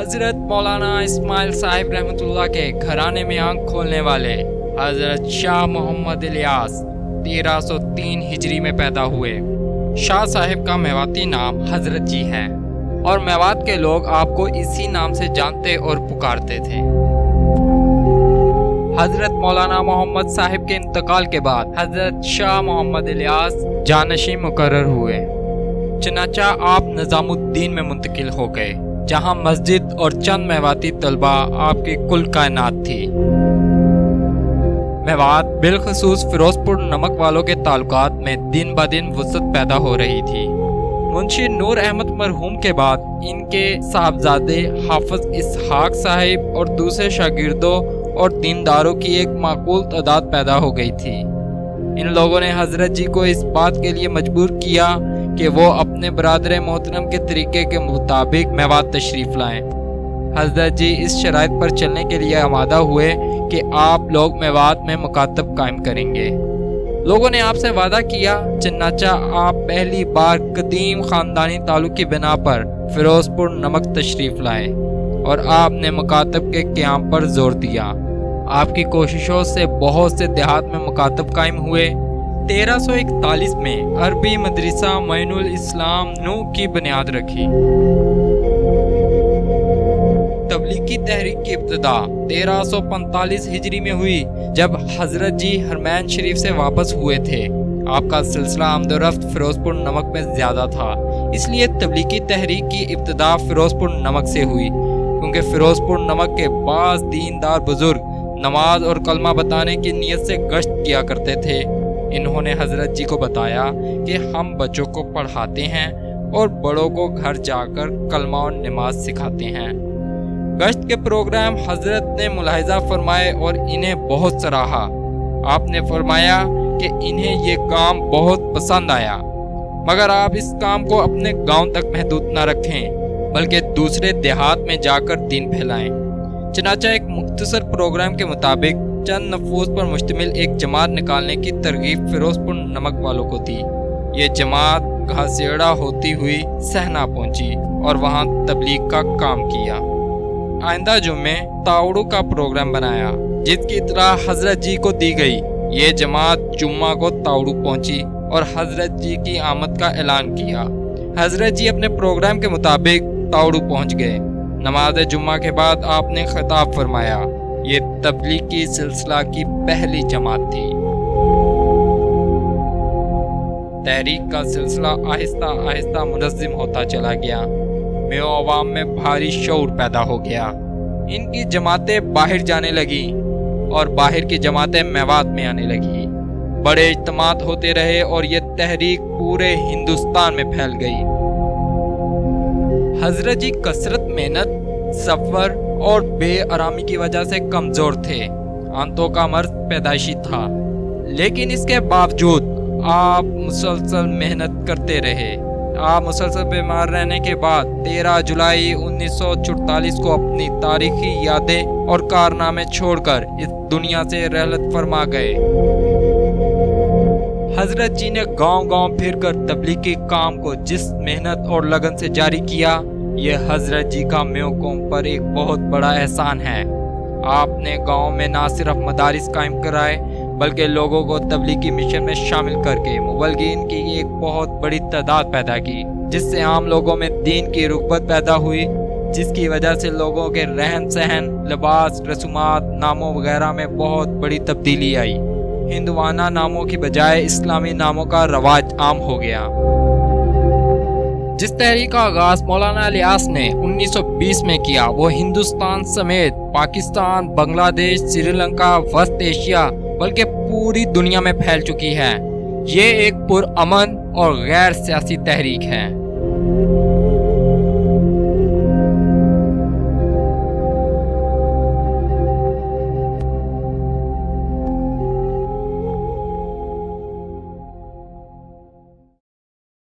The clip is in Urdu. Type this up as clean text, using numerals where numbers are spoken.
حضرت مولانا اسماعیل صاحب رحمۃ اللہ کے گھرانے میں آنکھ کھولنے والے حضرت شاہ محمد الیاس 1303 ہجری میں پیدا ہوئے۔ شاہ صاحب کا میواتی نام حضرت جی ہے اور میوات کے لوگ آپ کو اسی نام سے جانتے اور پکارتے تھے۔ حضرت مولانا محمد صاحب کے انتقال کے بعد حضرت شاہ محمد الیاس جانشین مقرر ہوئے، چنانچہ آپ نظام الدین میں منتقل ہو گئے، جہاں مسجد اور چند میواتی طلبہ آپ کی کل کائنات تھی۔ میوات بالخصوص فیروز پور نمک والوں کے تعلقات میں دن بدن وسعت پیدا ہو رہی تھی۔ منشی نور احمد مرحوم کے بعد ان کے صاحبزادے حافظ اسحاق صاحب اور دوسرے شاگردوں اور دینداروں کی ایک معقول تعداد پیدا ہو گئی تھی۔ ان لوگوں نے حضرت جی کو اس بات کے لیے مجبور کیا کہ وہ اپنے برادر محترم کے طریقے کے مطابق میوات تشریف لائیں۔ حضرت جی اس شرائط پر چلنے کے لیے آمادہ ہوئے کہ آپ لوگ میوات میں مکاتب قائم کریں گے۔ لوگوں نے آپ سے وعدہ کیا، چنانچہ آپ پہلی بار قدیم خاندانی تعلق کی بنا پر فیروز پور نمک تشریف لائے اور آپ نے مکاتب کے قیام پر زور دیا۔ آپ کی کوششوں سے بہت سے دیہات میں مکاتب قائم ہوئے۔ 1341 میں عربی مدرسہ معین الاسلام نو کی بنیاد رکھی۔ تبلیغی تحریک کی ابتدا 1345 ہجری میں ہوئی، جب حضرت جی حرمین شریف سے واپس ہوئے تھے۔ آپ کا سلسلہ آمد و رفت فیروز پور نمک میں زیادہ تھا، اس لیے تبلیغی تحریک کی ابتدا فیروز پور نمک سے ہوئی، کیونکہ فیروز پور نمک کے بعض دیندار بزرگ نماز اور کلمہ بتانے کی نیت سے گشت کیا کرتے تھے۔ انہوں نے حضرت جی کو بتایا کہ ہم بچوں کو پڑھاتے ہیں اور بڑوں کو گھر جا کر کلمہ اور نماز سکھاتے ہیں۔ گشت کے پروگرام حضرت نے ملاحظہ فرمائے اور انہیں بہت سراہا۔ آپ نے فرمایا کہ انہیں یہ کام بہت پسند آیا، مگر آپ اس کام کو اپنے گاؤں تک محدود نہ رکھیں، بلکہ دوسرے دیہات میں جا کر دین پھیلائیں۔ چنانچہ ایک مختصر پروگرام کے مطابق چند نفوذ پر مشتمل ایک جماعت نکالنے کی ترغیب فیروز پور نمک والوں کو دی۔ یہ جماعت گھاسیڑا ہوتی ہوئی سہنا پہنچی اور وہاں تبلیغ کا کام کیا۔ آئندہ جمعے تاؤڑو کا پروگرام بنایا، جس کی اطلاع حضرت جی کو دی گئی۔ یہ جماعت جمعہ کو تاؤڑو پہنچی اور حضرت جی کی آمد کا اعلان کیا۔ حضرت جی اپنے پروگرام کے مطابق تاؤڑو پہنچ گئے۔ نماز جمعہ کے بعد آپ نے خطاب فرمایا۔ یہ تبلیغی سلسلہ کی پہلی جماعت تھی۔ تحریک کا سلسلہ آہستہ آہستہ منظم ہوتا چلا گیا۔ میں عوام میں بھاری شعور پیدا ہو گیا۔ ان کی جماعتیں باہر جانے لگی اور باہر کی جماعتیں میوات میں آنے لگی۔ بڑے اجتماعات ہوتے رہے اور یہ تحریک پورے ہندوستان میں پھیل گئی۔ حضرت جی کثرت محنت، سفر اور بے آرامی کی وجہ سے کمزور تھے۔ آنتوں کا مرض پیدائشی تھا، لیکن اس کے باوجود آپ مسلسل محنت کرتے رہے۔ آپ مسلسل بیمار رہنے کے بعد 13 جولائی 1944 کو اپنی تاریخی یادیں اور کارنامے چھوڑ کر اس دنیا سے رحلت فرما گئے۔ حضرت جی نے گاؤں گاؤں پھر کر تبلیغی کام کو جس محنت اور لگن سے جاری کیا، یہ حضرت جی کا میو قوم پر ایک بہت بڑا احسان ہے۔ آپ نے گاؤں میں نہ صرف مدارس قائم کرائے، بلکہ لوگوں کو تبلیغی مشن میں شامل کر کے مبلغین کی ایک بہت بڑی تعداد پیدا کی، جس سے عام لوگوں میں دین کی رغبت پیدا ہوئی، جس کی وجہ سے لوگوں کے رہن سہن، لباس، رسومات، ناموں وغیرہ میں بہت بڑی تبدیلی آئی۔ ہندوانہ ناموں کی بجائے اسلامی ناموں کا رواج عام ہو گیا۔ جس تحریک کا آغاز مولانا الیاس نے 1920 میں کیا، وہ ہندوستان سمیت پاکستان، بنگلہ دیش، سری لنکا، وسط ایشیا بلکہ پوری دنیا میں پھیل چکی ہے۔ یہ ایک پرامن اور غیر سیاسی تحریک ہے۔